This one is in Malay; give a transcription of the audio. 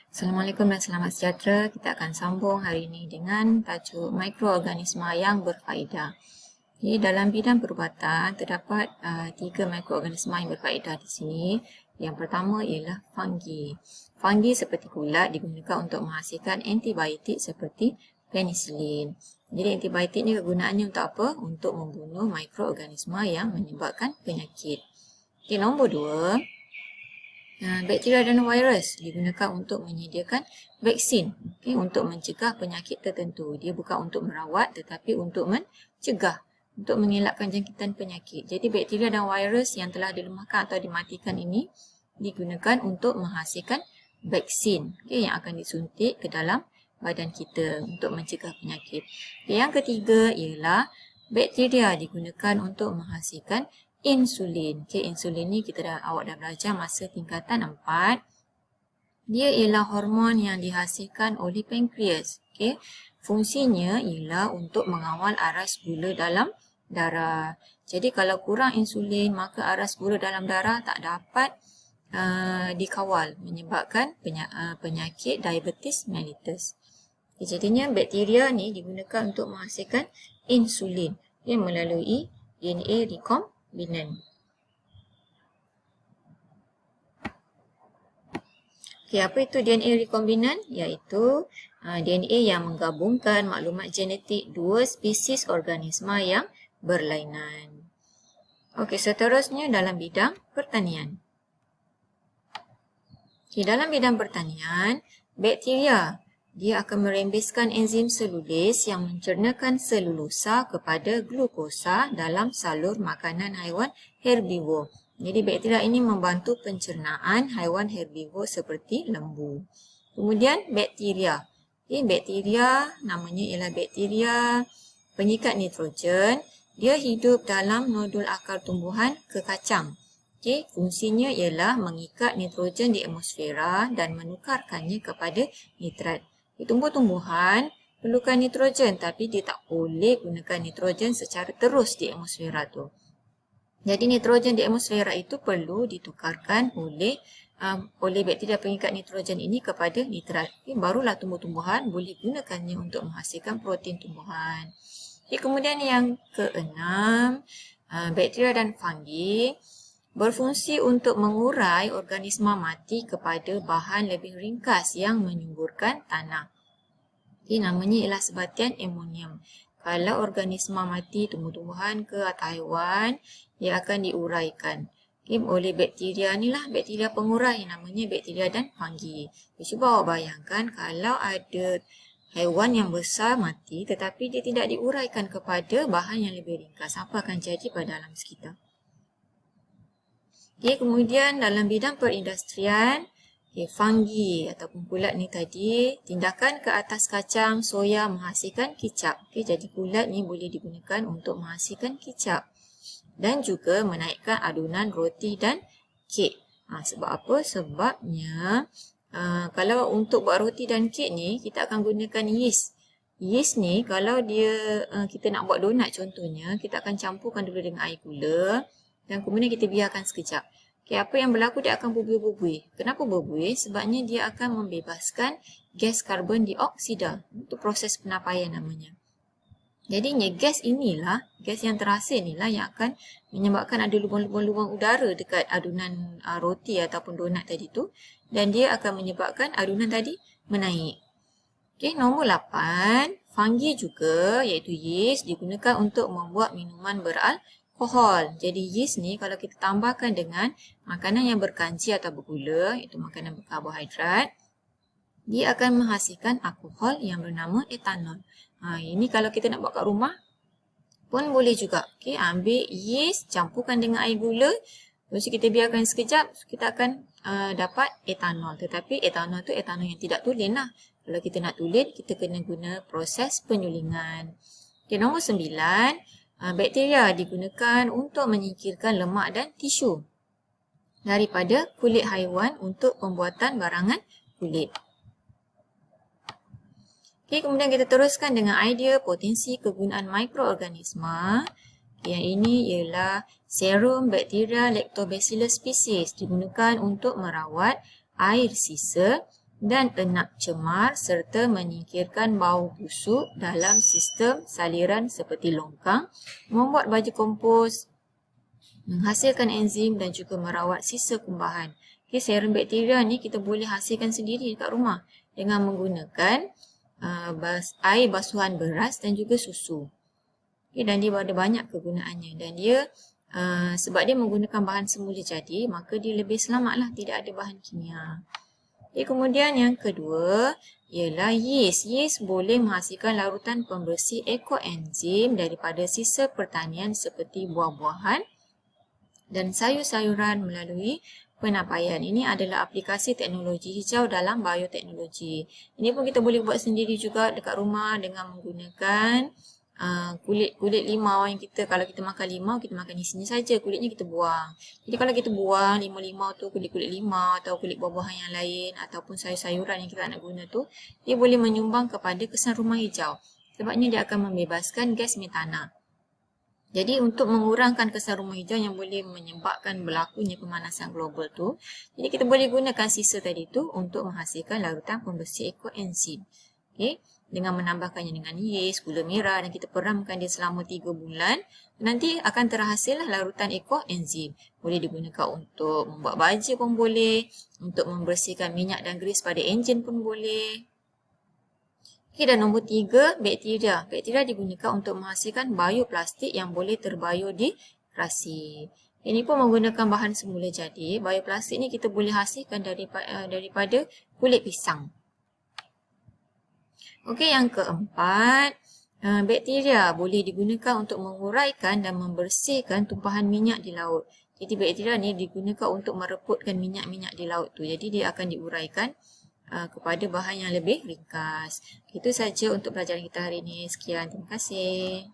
Assalamualaikum dan selamat sejahtera. Kita akan sambung hari ini dengan tajuk mikroorganisma yang berfaedah. Jadi, dalam bidang perubatan terdapat 3 mikroorganisma yang berfaedah di sini. Yang pertama ialah fungi. Fungi seperti kulat digunakan untuk menghasilkan antibiotik seperti penicillin. Jadi antibiotik ni kegunaannya untuk apa? Untuk membunuh mikroorganisma yang menyebabkan penyakit. Okay, nombor 2. Bakteria dan virus digunakan untuk menyediakan vaksin, untuk mencegah penyakit tertentu. Dia bukan untuk merawat tetapi untuk mencegah, untuk mengelakkan jangkitan penyakit. Jadi bakteria dan virus yang telah dilemahkan atau dimatikan ini digunakan untuk menghasilkan vaksin yang akan disuntik ke dalam badan kita untuk mencegah penyakit. Yang ketiga ialah bakteria digunakan untuk menghasilkan insulin. Insulin ni awak dah belajar masa tingkatan 4. Dia ialah hormon yang dihasilkan oleh pankreas. Fungsinya ialah untuk mengawal aras gula dalam darah. Jadi kalau kurang insulin, maka aras gula dalam darah tak dapat dikawal, menyebabkan penyakit diabetes mellitus. Jadinya bakteria ni digunakan untuk menghasilkan insulin melalui DNA rekombinan. Apa itu DNA rekombinan? Iaitu DNA yang menggabungkan maklumat genetik dua spesies organisma yang berlainan. Seterusnya dalam bidang pertanian. Dalam bidang pertanian, bakteria dia akan merembeskan enzim selulis yang mencernakan selulosa kepada glukosa dalam salur makanan haiwan herbivor. Jadi bakteria ini membantu pencernaan haiwan herbivor seperti lembu. Kemudian bakteria. Bakteria namanya ialah bakteria pengikat nitrogen. Dia hidup dalam nodul akar tumbuhan kekacang. Fungsinya ialah mengikat nitrogen di atmosfera dan menukarkannya kepada nitrat. Tumbuh-tumbuhan perlukan nitrogen tapi dia tak boleh gunakan nitrogen secara terus di atmosfera tu. Jadi nitrogen di atmosfera itu perlu ditukarkan oleh bakteria pengikat nitrogen ini kepada nitrat. Barulah tumbuh-tumbuhan boleh gunakannya untuk menghasilkan protein tumbuhan. Kemudian yang keenam, bakteria dan fungi berfungsi untuk mengurai organisma mati kepada bahan lebih ringkas yang menyuburkan tanah. Namanya ialah sebatian amonium. Kalau organisma mati, tumbuh-tumbuhan ke atau haiwan, ia akan diuraikan oleh bakteria ni lah, bakteria pengurai, namanya bakteria dan fungi. Cuba awak bayangkan kalau ada haiwan yang besar mati tetapi dia tidak diuraikan kepada bahan yang lebih ringkas, apa akan jadi pada alam sekitar? Kemudian dalam bidang perindustrian, fungi ataupun kulat ni tadi, tindakan ke atas kacang soya menghasilkan kicap. Jadi kulat ni boleh digunakan untuk menghasilkan kicap dan juga menaikkan adunan roti dan kek. Sebab apa? Sebabnya kalau untuk buat roti dan kek ni kita akan gunakan yeast. Yeast ni kalau kita nak buat donat contohnya, kita akan campurkan dulu dengan air gula dan kemudian kita biarkan sekejap. Apa yang berlaku? Dia akan berbuih-buih. Kenapa berbuih? Sebabnya dia akan membebaskan gas karbon dioksida. Itu proses penapaian namanya. Jadinya gas inilah, gas yang terhasil inilah yang akan menyebabkan ada lubang-lubang udara dekat adunan roti ataupun donat tadi tu, dan dia akan menyebabkan adunan tadi menaik. Nombor 8, fungi juga iaitu yeast digunakan untuk membuat minuman beralkohol. Jadi yeast ni kalau kita tambahkan dengan makanan yang berkanci atau bergula, iaitu makanan berkarbohidrat, dia akan menghasilkan alkohol yang bernama etanol. Ini kalau kita nak buat kat rumah pun boleh juga. Ambil yeast, campurkan dengan air gula, lepas kita biarkan sekejap, kita akan dapat etanol. Tetapi etanol tu etanol yang tidak tulen lah. Kalau kita nak tulen, kita kena guna proses penyulingan. Nombor 9, bakteria digunakan untuk menyingkirkan lemak dan tisu daripada kulit haiwan untuk pembuatan barangan kulit. Kemudian kita teruskan dengan idea potensi kegunaan mikroorganisma. Yang ini ialah serum bakteria Lactobacillus species digunakan untuk merawat air sisa dan enak cemar serta menyingkirkan bau busuk dalam sistem saliran seperti longkang, membuat baju kompos, menghasilkan enzim dan juga merawat sisa kumbahan. Okay, serum bakteria ni kita boleh hasilkan sendiri dekat rumah dengan menggunakan air basuhan beras dan juga susu. Okay, dan dia ada banyak kegunaannya dan dia sebab dia menggunakan bahan semula jadi, maka dia lebih selamatlah, tidak ada bahan kimia. Okay, kemudian yang kedua ialah yeast. Yeast boleh menghasilkan larutan pembersih ekoenzim daripada sisa pertanian seperti buah-buahan dan sayur-sayuran melalui penapaian. Ini adalah aplikasi teknologi hijau dalam bioteknologi. Ini pun kita boleh buat sendiri juga dekat rumah dengan menggunakan kulit limau yang kalau kita makan limau, kita makan isinya saja, kulitnya kita buang. Jadi kalau kita buang limau tu, kulit limau atau kulit buah-buahan yang lain ataupun sayur-sayuran yang kita nak guna tu, dia boleh menyumbang kepada kesan rumah hijau. Sebabnya dia akan membebaskan gas metana. Jadi untuk mengurangkan kesan rumah hijau yang boleh menyebabkan berlakunya pemanasan global tu, jadi kita boleh gunakan sisa tadi tu untuk menghasilkan larutan pembersih ekoenzim. Okay. Dengan menambahkannya dengan yeast, gula merah dan kita peramkan dia selama 3 bulan, nanti akan terhasillah larutan ekoenzim. Boleh digunakan untuk membuat baju pun boleh, untuk membersihkan minyak dan grease pada enjin pun boleh. Okay, dan nombor 3, bakteria. Bakteria digunakan untuk menghasilkan bioplastik yang boleh terbiodegrasi. Ini pun menggunakan bahan semula jadi. Bioplastik ni kita boleh hasilkan daripada kulit pisang. Okey, yang keempat, bakteria boleh digunakan untuk menguraikan dan membersihkan tumpahan minyak di laut. Jadi bakteria ni digunakan untuk mereputkan minyak-minyak di laut tu. Jadi dia akan diuraikan kepada bahan yang lebih ringkas. Itu saja untuk pelajaran kita hari ini. Sekian, terima kasih.